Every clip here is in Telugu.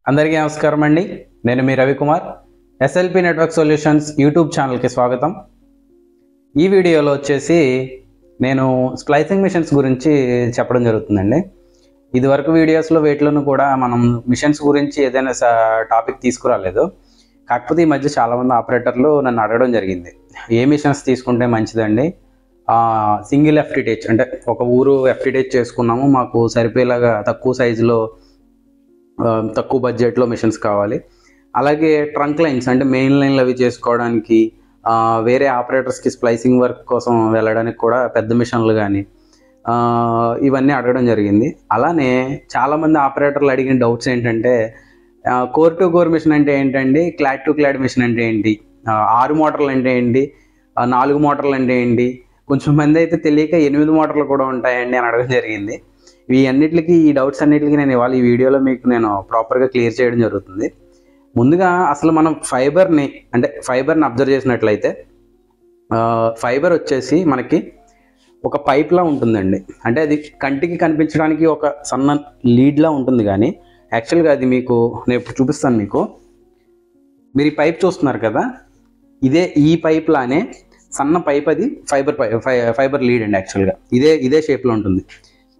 అందరికీ నమస్కారం అండి. నేను మీ రవికుమార్. ఎస్ఎల్పి నెట్వర్క్ సొల్యూషన్స్ యూట్యూబ్ ఛానల్కి స్వాగతం. ఈ వీడియోలో వచ్చేసి నేను స్ప్లైసింగ్ మిషన్స్ గురించి చెప్పడం జరుగుతుందండి. ఇదివరకు వీడియోస్లో వేటిలోనూ కూడా మనం మిషన్స్ గురించి ఏదైనా టాపిక్ తీసుకురాలేదు. కాకపోతే ఈ మధ్య చాలామంది ఆపరేటర్లు నన్ను అడగడం జరిగింది, ఏ మిషన్స్ తీసుకుంటే మంచిదండి, సింగిల్ ఎఫ్టిటేచ్ అంటే ఒక ఊరు ఎఫ్టిటేచ్ చేసుకున్నాము, మాకు సరిపోయేలాగా తక్కువ సైజులో తక్కువ బడ్జెట్లో మిషన్స్ కావాలి, అలాగే ట్రంక్ లైన్స్ అంటే మెయిన్ లైన్లు అవి చేసుకోవడానికి, వేరే ఆపరేటర్స్కి స్ప్లైసింగ్ వర్క్ కోసం వెళ్ళడానికి కూడా పెద్ద మిషన్లు కానీ ఇవన్నీ అడగడం జరిగింది. అలానే చాలామంది ఆపరేటర్లు అడిగిన డౌట్స్ ఏంటంటే, కోర్ టు కోర్ మిషన్ అంటే ఏంటండి, క్లాడ్ టు క్లాడ్ మిషన్ అంటే ఏంటి, 6 మోటార్లు అంటే ఏంటి, 4 మోటార్లు అంటే ఏంటి, కొంచెం మంది అయితే తెలియక 8 మోటార్లు కూడా ఉంటాయండి అని అడగడం జరిగింది. ఈ డౌట్స్ అన్నిటికీ నేను ఇవాళ ఈ వీడియోలో మీకు నేను ప్రాపర్గా క్లియర్ చేయడం జరుగుతుంది. ముందుగా అసలు మనం ఫైబర్ని అబ్జర్వ్ చేసినట్లయితే, ఫైబర్ వచ్చేసి మనకి ఒక పైప్లా ఉంటుందండి. అంటే అది కంటికి కనిపించడానికి ఒక సన్న లీడ్లా ఉంటుంది, కానీ యాక్చువల్గా అది మీకు నేను ఇప్పుడు చూపిస్తాను. మీరు ఈ పైప్ చూస్తున్నారు కదా, ఈ పైప్ లానే సన్న పైప్, అది ఫైబర్ లీడ్ అండి. యాక్చువల్గా ఇదే షేప్లో ఉంటుంది.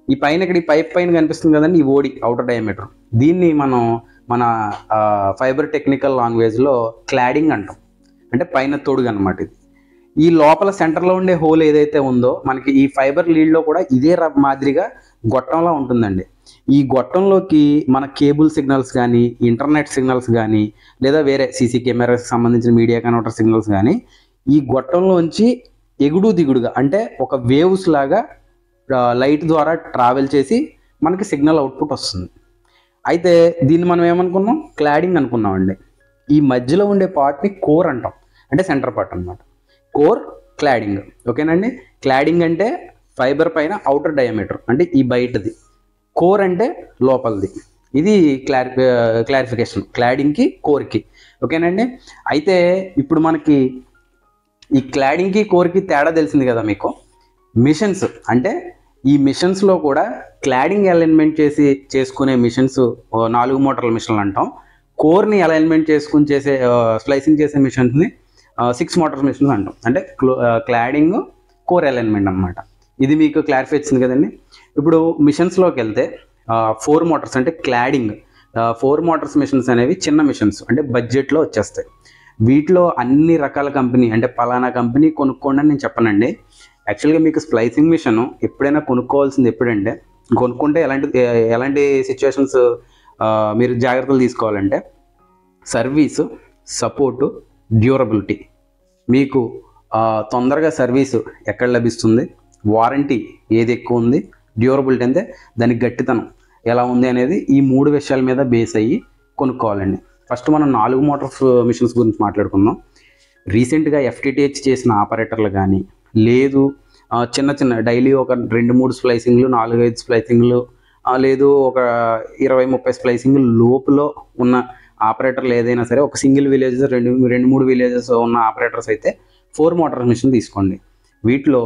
ఈ పైన ఇక్కడ ఈ పైప్ పైన కనిపిస్తుంది కదండి, ఈ ఓడి అవుటర్ డయామీటర్, దీన్ని మనం మన ఫైబర్ టెక్నికల్ లాంగ్వేజ్లో క్లాడింగ్ అంటాం. అంటే పైన తొడుగు అనమాట. ఇది ఈ లోపల సెంటర్లో ఉండే హోల్ ఏదైతే ఉందో మనకి ఈ ఫైబర్ లీడ్లో కూడా ఇదే మాదిరిగా గొట్టంలా ఉంటుందండి. ఈ గొట్టంలోకి మన కేబుల్ సిగ్నల్స్ కానీ, ఇంటర్నెట్ సిగ్నల్స్ కానీ, లేదా వేరే సీసీ కెమెరాకి సంబంధించిన మీడియా కన్వర్టర్ సిగ్నల్స్ కానీ ఈ గొట్టంలోంచి ఎగుడు దిగుడుగా అంటే ఒక వేవ్స్ లాగా లైట్ ద్వారా ట్రావెల్ చేసి మనకి సిగ్నల్ అవుట్పుట్ వస్తుంది. అయితే దీన్ని మనం ఏమనుకున్నాం, క్లాడింగ్ అనుకున్నామండి. ఈ మధ్యలో ఉండే పార్ట్ని కోర్ అంటాం, అంటే సెంటర్ పార్ట్ అనమాట. Core, cladding. ఓకేనండి. క్లాడింగ్ అంటే ఫైబర్ పైన అవుటర్ డయామీటర్, అంటే ఈ బయటది. కోర్ అంటే లోపలిది. ఇది క్లారిఫికేషన్ క్లాడింగ్కి, కోర్కి. ఓకేనండి. అయితే ఇప్పుడు మనకి ఈ క్లాడింగ్కి, కోర్కి తేడా తెలిసింది కదా మీకు. మిషన్స్ అంటే ఈ మిషన్స్లో కూడా క్లాడింగ్ అలైన్మెంట్ చేసుకునే మిషన్స్ 4 మోటార్ల మిషన్లు అంటాం. కోర్ని అలైన్మెంట్ చేసుకుని స్ప్లైసింగ్ చేసే మిషన్స్ని 6 మోటార్ మిషన్స్ అంటాం. అంటే క్లాడింగ్, కోర్ అలైన్మెంట్ అనమాట. ఇది మీకు క్లారిఫై వచ్చింది కదండి. ఇప్పుడు మిషన్స్లోకి వెళ్తే 4 మోటార్స్ అంటే క్లాడింగ్ 4 మోటార్స్ మిషన్స్ అనేవి చిన్న మిషన్స్, అంటే బడ్జెట్లో వచ్చేస్తాయి. వీటిలో అన్ని రకాల కంపెనీ, అంటే పలానా కంపెనీ కొనుక్కోండి అని నేను చెప్పనండి. యాక్చువల్గా మీకు స్ప్లైసింగ్ మిషన్ ఎప్పుడైనా కొనుక్కోవాల్సింది ఎప్పుడంటే, కొనుక్కుంటే ఎలాంటి సిచ్యువేషన్స్ మీరు జాగ్రత్తలు తీసుకోవాలంటే, సర్వీసు, సపోర్టు, డ్యూరబిలిటీ. మీకు తొందరగా సర్వీసు ఎక్కడ లభిస్తుంది, వారంటీ ఏది ఎక్కువ ఉంది, డ్యూరబిలిటీ అంటే దాని గట్టితనం ఎలా ఉంది అనేది ఈ 3 విషయాల మీద బేస్ అయ్యి కొనుక్కోవాలండి. ఫస్ట్ మనం 4 మోటార్స్ మిషన్స్ గురించి మాట్లాడుకుందాం. రీసెంట్గా ఎఫ్టిటిహెచ్ చేసిన ఆపరేటర్లు కానీ, లేదు చిన్న డైలీ ఒక 2-3 స్ప్లైసింగ్లు, 4-5 స్ప్లైసింగ్లు, లేదు ఒక 20-30 స్ప్లైసింగ్లు లోపులో ఉన్న ఆపరేటర్లు ఏదైనా సరే, ఒక సింగిల్ విలేజెస్ 2-3 విలేజెస్ ఉన్న ఆపరేటర్స్ అయితే 4 మోటార్ మిషన్ తీసుకోండి. వీటిలో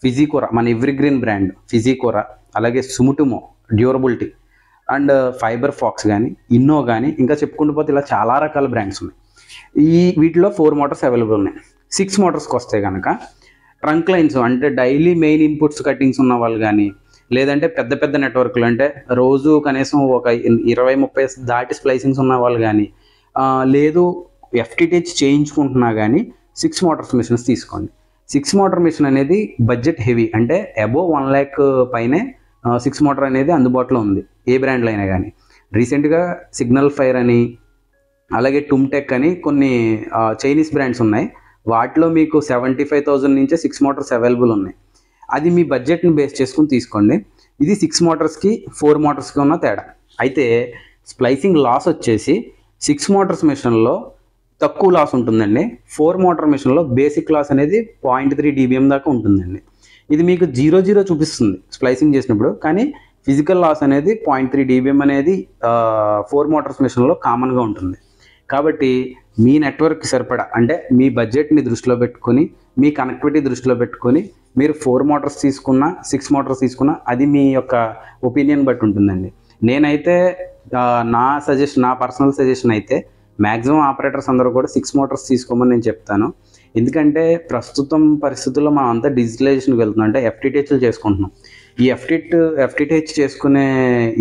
ఫిజికోరా, మన ఎవ్రీగ్రీన్ బ్రాండ్ ఫిజికోరా, అలాగే సుముటుమో డ్యూరబిలిటీ, అండ్ ఫైబర్ ఫాక్స్ కానీ, ఇన్నో కానీ, ఇంకా చెప్పుకుంటూ పోతే ఇలా చాలా రకాల బ్రాండ్స్ ఉన్నాయి. వీటిలో 4 మోటార్స్ అవైలబుల్ ఉన్నాయి. 6 మోటార్స్కి వస్తే కనుక ట్రంక్ లైన్స్, అంటే డైలీ మెయిన్ ఇన్పుట్స్ కటింగ్స్ ఉన్న వాళ్ళు కానీ, లేదంటే పెద్ద నెట్వర్క్లు, అంటే రోజు కనీసం ఒక 20-30 దాటి స్ప్లైసింగ్స్ ఉన్న వాళ్ళు కానీ, లేదు ఎఫ్టిటిహెచ్ చేయించుకుంటున్నా కానీ 6 మోటార్స్ మిషన్స్ తీసుకోండి. 6 మోటార్ మిషన్ అనేది బడ్జెట్ హెవీ, అంటే అబోవ్ 1 lakh పైనే 6 మోటార్ అనేది అందుబాటులో ఉంది, ఏ బ్రాండ్లో అయినా కానీ. రీసెంట్గా సిగ్నల్ ఫైర్ అని, అలాగే టుమ్టెక్ అని కొన్ని చైనీస్ బ్రాండ్స్ ఉన్నాయి. వాటిలో మీకు 75,000 నుంచే 6 మోటార్స్ అవైలబుల్ ఉన్నాయి. అది మీ బడ్జెట్ని బేస్ చేసుకుని తీసుకోండి. ఇది 6 మోటార్స్కి 4 మోటార్స్కి ఉన్న తేడా. అయితే స్ప్లైసింగ్ లాస్ వచ్చేసి 6 మోటార్స్ మిషన్లో తక్కువ లాస్ ఉంటుందండి. 4 మోటార్ మిషన్లో బేసిక్ లాస్ అనేది 0.3 dBm దాకా ఉంటుందండి. ఇది మీకు 0 చూపిస్తుంది స్ప్లైసింగ్ చేసినప్పుడు, కానీ ఫిజికల్ లాస్ అనేది 0.3 dBm అనేది 4 మోటార్స్ మిషన్లో కామన్గా ఉంటుంది. కాబట్టి మీ నెట్వర్క్కి సరిపడా, అంటే మీ బడ్జెట్ని దృష్టిలో పెట్టుకొని, మీ కనెక్టివిటీ దృష్టిలో పెట్టుకొని మీరు 4 మోటార్స్ తీసుకున్నా 6 మోటార్స్ తీసుకున్నా అది మీ యొక్క ఒపీనియన్ బట్టి ఉంటుందండి. నేనైతే నా పర్సనల్ సజెషన్ అయితే మ్యాక్సిమం ఆపరేటర్స్ అందరూ కూడా 6 మోటార్స్ తీసుకోమని నేను చెప్తాను. ఎందుకంటే ప్రస్తుతం పరిస్థితుల్లో మనం అంతా డిజిటలైజేషన్కి వెళ్తున్నాం, అంటే ఎఫ్టీటీహెచ్లు చేసుకుంటున్నాం. ఈ ఎఫ్టీటీహెచ్ చేసుకునే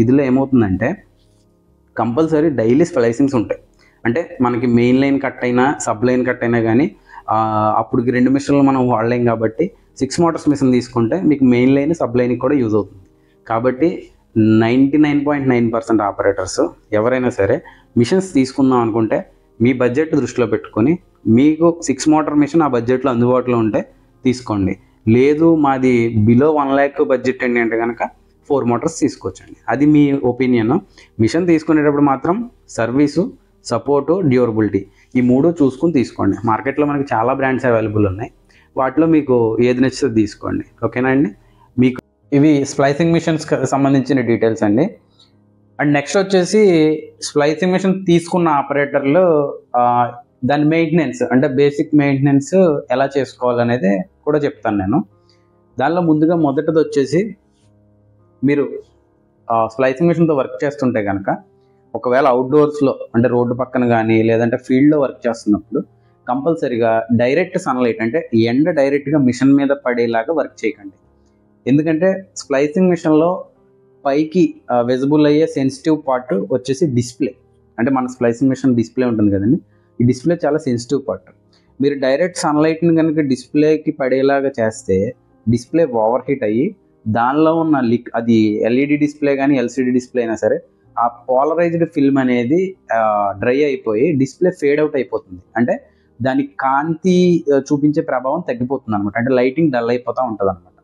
ఇదిలో ఏమవుతుందంటే కంపల్సరీ డైలీ స్ప్లైసింగ్స్ ఉంటాయి. అంటే మనకి మెయిన్ లైన్ కట్ అయినా సబ్ లైన్ కట్ అయినా కానీ అప్పటికి 2 మిషన్లు మనం వాడలేం కాబట్టి 6 మోటార్స్ మిషన్ తీసుకుంటే మీకు మెయిన్ లైన్ సబ్ లైన్కి కూడా యూజ్ అవుతుంది. కాబట్టి 99.9% ఆపరేటర్స్ ఎవరైనా సరే మిషన్స్ తీసుకుందాం అనుకుంటే మీ బడ్జెట్ దృష్టిలో పెట్టుకొని మీకు 6 మోటార్ మిషన్ ఆ బడ్జెట్లో అందుబాటులో ఉంటే తీసుకోండి. లేదు మాది బిలో 1 lakh బడ్జెట్ అండి అంటే కనుక 4 మోటార్స్ తీసుకోవచ్చండి. అది మీ ఒపీనియన్. మిషన్ తీసుకునేటప్పుడు మాత్రం సర్వీసు, సపోర్టు, డ్యూరబిలిటీ ఈ 3 చూసుకుని తీసుకోండి. మార్కెట్లో మనకి చాలా బ్రాండ్స్ అవైలబుల్ ఉన్నాయి, వాటిలో మీకు ఏది నచ్చితే తీసుకోండి. ఓకేనా అండి? మీకు ఇవి స్ప్లైసింగ్ మిషన్స్కి సంబంధించిన డీటెయిల్స్ అండి. అండ్ నెక్స్ట్ వచ్చేసి స్ప్లైసింగ్ మిషన్ తీసుకున్న ఆపరేటర్లు దాని మెయింటెనెన్స్, అంటే బేసిక్ మెయింటెనెన్స్ ఎలా చేసుకోవాలనేది కూడా చెప్తాను నేను. దానిలో ముందుగా మొదటిది వచ్చేసి మీరు స్ప్లైసింగ్ మిషన్తో వర్క్ చేస్తుంటే కనుక ఒకవేళ అవుట్డోర్స్లో అంటే రోడ్డు పక్కన కానీ లేదంటే ఫీల్డ్లో వర్క్ చేస్తున్నప్పుడు కంపల్సరీగా డైరెక్ట్ సన్లైట్ అంటే ఎండ డైరెక్ట్గా మిషన్ మీద పడేలాగా వర్క్ చేయకండి. ఎందుకంటే స్ప్లైసింగ్ మిషన్లో పైకి విజిబుల్ అయ్యే సెన్సిటివ్ పార్ట్ వచ్చేసి డిస్ప్లే. అంటే మన స్ప్లైసింగ్ మిషన్ డిస్ప్లే ఉంటుంది కదండి, ఈ డిస్ప్లే చాలా సెన్సిటివ్ పార్ట్. మీరు డైరెక్ట్ సన్లైట్ని కనుక డిస్ప్లేకి పడేలాగా చేస్తే డిస్ప్లే ఓవర్ హీట్ అయ్యి దానిలో ఉన్న అది ఎల్ఈడి డిస్ప్లే కానీ ఎల్సిడి డిస్ప్లే అయినా సరే ఆ పోలరైజ్డ్ ఫిల్మ్ అనేది డ్రై అయిపోయి డిస్ప్లే ఫేడ్ అవుట్ అయిపోతుంది. అంటే దాని కాంతి చూపించే ప్రభావం తగ్గిపోతుంది అనమాట. అంటే లైటింగ్ డల్ అయిపోతూ ఉంటుంది అనమాట.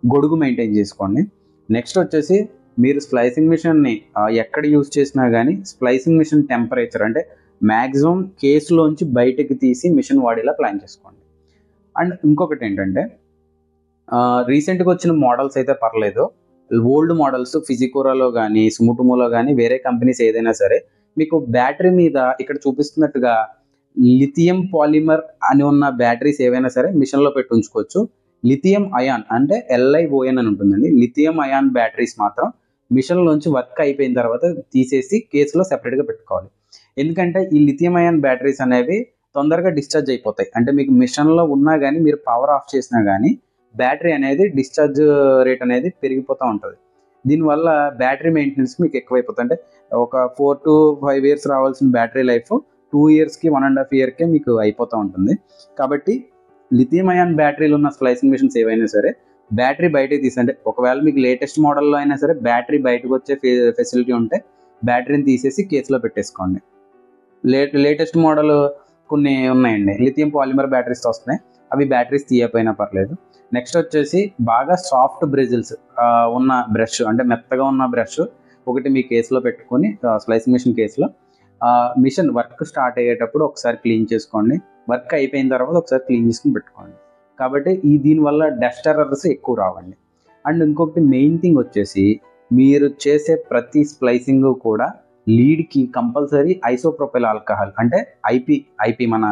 గొడుగు మెయింటైన్ చేసుకోండి. నెక్స్ట్ వచ్చేసి మీరు స్ప్లైసింగ్ మిషన్ని ఎక్కడ యూజ్ చేసినా కానీ స్ప్లైసింగ్ మిషన్ టెంపరేచర్ అంటే మ్యాక్సిమం కేసులోంచి బయటకు తీసి మిషన్ వాడేలా ప్లాన్ చేసుకోండి. అండ్ ఇంకొకటి ఏంటంటే రీసెంట్గా వచ్చిన మోడల్స్ అయితే పర్లేదు, ఓల్డ్ మోడల్స్ ఫిజికోరాలో కానీ సుముటుమోలో కానీ వేరే కంపెనీస్ ఏదైనా సరే మీకు బ్యాటరీ మీద ఇక్కడ చూపిస్తున్నట్టుగా లిథియం పాలిమర్ అని ఉన్న బ్యాటరీస్ ఏవైనా సరే మిషన్లో పెట్టి ఉంచుకోవచ్చు. లిథియం అయాన్ అంటే LiON అని ఉంటుందండి. లిథియం అయాన్ బ్యాటరీస్ మాత్రం మిషన్లోంచి వర్క్ అయిపోయిన తర్వాత తీసేసి కేసులో సెపరేట్గా పెట్టుకోవాలి. ఎందుకంటే ఈ లిథియం అయాన్ బ్యాటరీస్ అనేవి తొందరగా డిశ్చార్జ్ అయిపోతాయి. అంటే మీకు మిషన్లో ఉన్నా కానీ మీరు పవర్ ఆఫ్ చేసినా కానీ బ్యాటరీ అనేది డిశ్చార్జ్ రేట్ అనేది పెరిగిపోతూ ఉంటుంది. దీనివల్ల బ్యాటరీ మెయింటెనెన్స్ మీకు ఎక్కువైపోతుంది. అంటే ఒక 4 to 5 years రావాల్సిన బ్యాటరీ లైఫ్ 2 yearsకి 1.5 yearకే మీకు అయిపోతూ ఉంటుంది. కాబట్టి లిథియం అయాన్ బ్యాటరీలు ఉన్న స్ప్లైసింగ్ మిషన్స్ ఏవైనా సరే బ్యాటరీ బయటకు తీసండి. ఒకవేళ మీకు లేటెస్ట్ మోడల్లో అయినా సరే బ్యాటరీ బయటకు వచ్చే ఫెసిలిటీ ఉంటే బ్యాటరీని తీసేసి కేసులో పెట్టేసుకోండి. లేటెస్ట్ మోడల్ కొన్ని ఉన్నాయండి, లిథియం పాలిమర్ బ్యాటరీస్ వస్తున్నాయి, అవి బ్యాటరీస్ తీయకపోయినా పర్లేదు. నెక్స్ట్ వచ్చేసి బాగా సాఫ్ట్ బ్రెజిల్స్ ఉన్న బ్రష్, అంటే మెత్తగా ఉన్న బ్రష్ ఒకటి మీ కేసులో పెట్టుకొని స్ప్లైసింగ్ మిషన్ కేసులో మిషన్ వర్క్ స్టార్ట్ అయ్యేటప్పుడు ఒకసారి క్లీన్ చేసుకోండి, వర్క్ అయిపోయిన తర్వాత ఒకసారి క్లీన్ చేసుకుని పెట్టుకోండి. కాబట్టి దీనివల్ల డస్ట్ ఎర్రర్స్ ఎక్కువ రావండి. అండ్ ఇంకొకటి మెయిన్ థింగ్ వచ్చేసి మీరు చేసే ప్రతి స్ప్లైసింగ్ కూడా లీడ్కి కంపల్సరీ ఐసోప్రొపైల్ ఆల్కహాల్ అంటే ఐపీ మన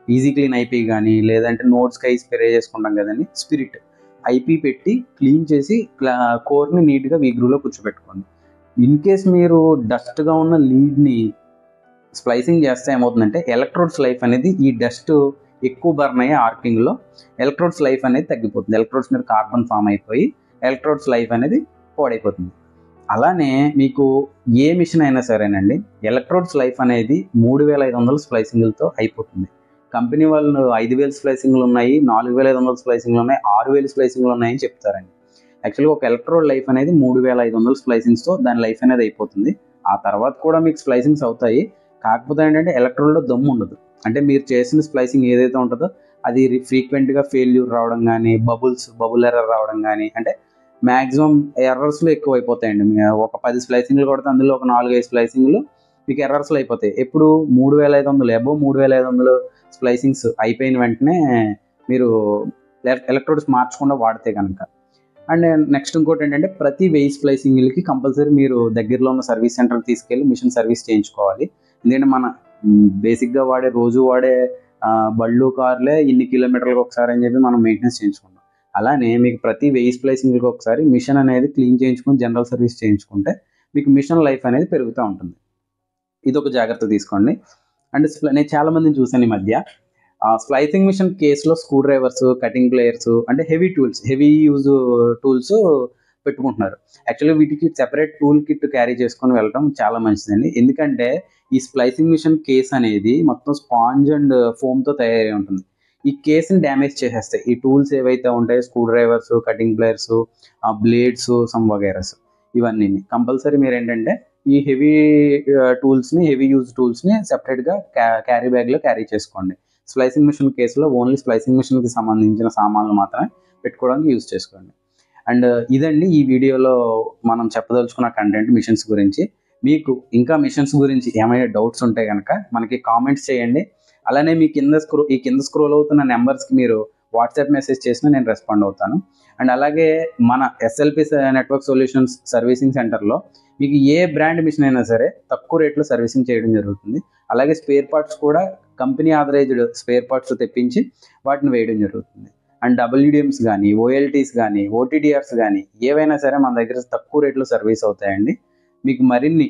ఈజీ క్లీన్ ఐపీ కానీ లేదంటే నోట్స్కి స్ప్రే చేసుకుంటాం కదండి, స్పిరిట్ ఐపీ పెట్టి క్లీన్ చేసి కోర్ని నీట్గా వీగ్రూలో కూర్చోబెట్టుకోండి. ఇన్ కేస్ మీరు డస్ట్గా ఉన్న లీడ్ని స్ప్లైసింగ్ చేస్తే ఏమవుతుందంటే ఎలక్ట్రోడ్స్ లైఫ్ అనేది ఈ డస్ట్ ఎక్కువ బర్న్ అయ్యే ఆర్కింగ్లో ఎలక్ట్రోడ్స్ లైఫ్ అనేది తగ్గిపోతుంది. ఎలక్ట్రోడ్స్ మీద కార్బన్ ఫామ్ అయిపోయి ఎలక్ట్రోడ్స్ లైఫ్ అనేది పాడైపోతుంది. అలానే మీకు ఏ మిషన్ అయినా సరేనండి ఎలక్ట్రోడ్స్ లైఫ్ అనేది 3500 స్ప్లైసింగ్లతో అయిపోతుంది. కంపెనీ వాళ్ళు 5000 స్ప్లైసింగ్లు ఉన్నాయి, 4500 స్ప్లైసింగ్లు ఉన్నాయి, 6000 స్ప్లైసింగ్లు ఉన్నాయని చెప్తారండి. యాక్చువల్గా ఒక ఎలక్ట్రోడ్ లైఫ్ అనేది 3500 స్ప్లైసింగ్స్తో దాని లైఫ్ అనేది అయిపోతుంది. ఆ తర్వాత కూడా మీకు స్ప్లైసింగ్స్ అవుతాయి, కాకపోతే ఏంటంటే ఎలక్ట్రోడ్లో దమ్ము ఉండదు. అంటే మీరు చేసిన స్ప్లైసింగ్ ఏదైతే ఉంటుందో అది ఫ్రీక్వెంట్గా ఫెయిల్యూర్ రావడం కానీ బబుల్ ఎర్రర్ రావడం కానీ, అంటే మ్యాక్సిమం ఎర్రర్స్లో ఎక్కువ అయిపోతాయండి. ఒక 10 స్ప్లైసింగ్లు కొడితే అందులో ఒక 4-5 స్ప్లైసింగ్లు మీకు ఎర్రర్స్లో అయిపోతాయి. ఎప్పుడు 3500 అబోవ్ 3500 స్ప్లైసింగ్స్ అయిపోయిన వెంటనే మీరు ఎలక్ట్రోడ్స్ మార్చకుండా వాడితే కనుక. అండ్ నెక్స్ట్ ఇంకోటి ఏంటంటే ప్రతి 1000 స్ప్లైసింగ్లకి కంపల్సరీ మీరు దగ్గరలో ఉన్న సర్వీస్ సెంటర్కి తీసుకెళ్ళి మిషన్ సర్వీస్ చేయించుకోవాలి. ఎందుకంటే మన బేసిక్గా రోజు వాడే బళ్ళు కార్లే ఇన్ని కిలోమీటర్లకు ఒకసారి అని చెప్పి మనం మెయింటెనెన్స్ చేయించుకుంటాం. అలానే మీకు ప్రతి 1000 స్ప్లైసింగ్లకి ఒకసారి మిషన్ అనేది క్లీన్ చేయించుకుని జనరల్ సర్వీస్ చేయించుకుంటే మీకు మిషన్ లైఫ్ అనేది పెరుగుతూ ఉంటుంది. ఇది ఒక జాగ్రత్త తీసుకోండి. అండ్ నేను చాలా మందిని చూసాను ఈ మధ్య స్ప్లైసింగ్ మిషన్ కేసులో స్క్రూ డ్రైవర్స్, కటింగ్ ప్లేయర్స్ అంటే హెవీ యూజ్ టూల్స్ పెట్టుకుంటున్నారు. యాక్చువల్లీ వీటికి సెపరేట్ టూల్ కిట్ క్యారీ చేసుకొని వెళ్ళడం చాలా మంచిదండి. ఎందుకంటే ఈ స్ప్లైసింగ్ మిషన్ కేస్ అనేది మొత్తం స్పాంజ్ అండ్ ఫోమ్తో తయారై ఉంటుంది. ఈ కేస్ని డ్యామేజ్ చేసేస్తాయి ఈ టూల్స్ ఏవైతే ఉంటాయో, screwdrivers, cutting pliers, blades, some వగైరస్. ఇవన్నీ కంపల్సరీ మీరు ఏంటంటే ఈ హెవీ టూల్స్ని, హెవీ యూజ్ టూల్స్ని సెపరేట్గా క్యారీ బ్యాగ్లో క్యారీ చేసుకోండి. స్ప్లైసింగ్ మిషన్ కేసులో ఓన్లీ స్ప్లైసింగ్ మిషన్కి సంబంధించిన సామాన్లు మాత్రమే పెట్టుకోవడానికి యూజ్ చేసుకోండి. అండ్ ఇదండి ఈ వీడియోలో మనం చెప్పదలుచుకున్న కంటెంట్ మిషన్స్ గురించి. మీకు ఇంకా మిషన్స్ గురించి ఏమైనా డౌట్స్ ఉంటే కనుక మనకి కామెంట్స్ చేయండి. అలానే మీ కింద స్క్రోల్ అవుతున్న నెంబర్స్కి మీరు వాట్సాప్ మెసేజ్ చేసినా నేను రెస్పాండ్ అవుతాను. అండ్ అలాగే మన ఎస్ఎల్పి నెట్వర్క్ సొల్యూషన్స్ సర్వీసింగ్ సెంటర్లో మీకు ఏ బ్రాండ్ మిషన్ అయినా సరే తక్కువ రేట్లో సర్వీసింగ్ చేయడం జరుగుతుంది. అలాగే స్పేర్ పార్ట్స్ కూడా కంపెనీ ఆథరైజ్డ్ స్పేర్ పార్ట్స్ తెప్పించి వాటిని వేయడం జరుగుతుంది. అండ్ డబ్ల్యూడిఎమ్స్ కానీ, ఓఎల్టీస్ కానీ, ఓటీడీఆర్స్ కానీ ఏవైనా సరే మన దగ్గర తక్కువ రేట్లో సర్వీస్ అవుతాయండి. మీకు మరిన్ని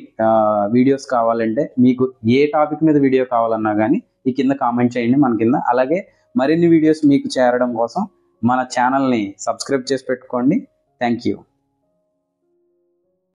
వీడియోస్ కావాలంటే, మీకు ఏ టాపిక్ మీద వీడియో కావాలన్నా కానీ ఈ కింద కామెంట్ చేయండి మన కింద. అలాగే మరిన్ని వీడియోస్ మీకు చేరడం కోసం మన ఛానల్ని సబ్స్క్రైబ్ చేసి పెట్టుకోండి. Thank you.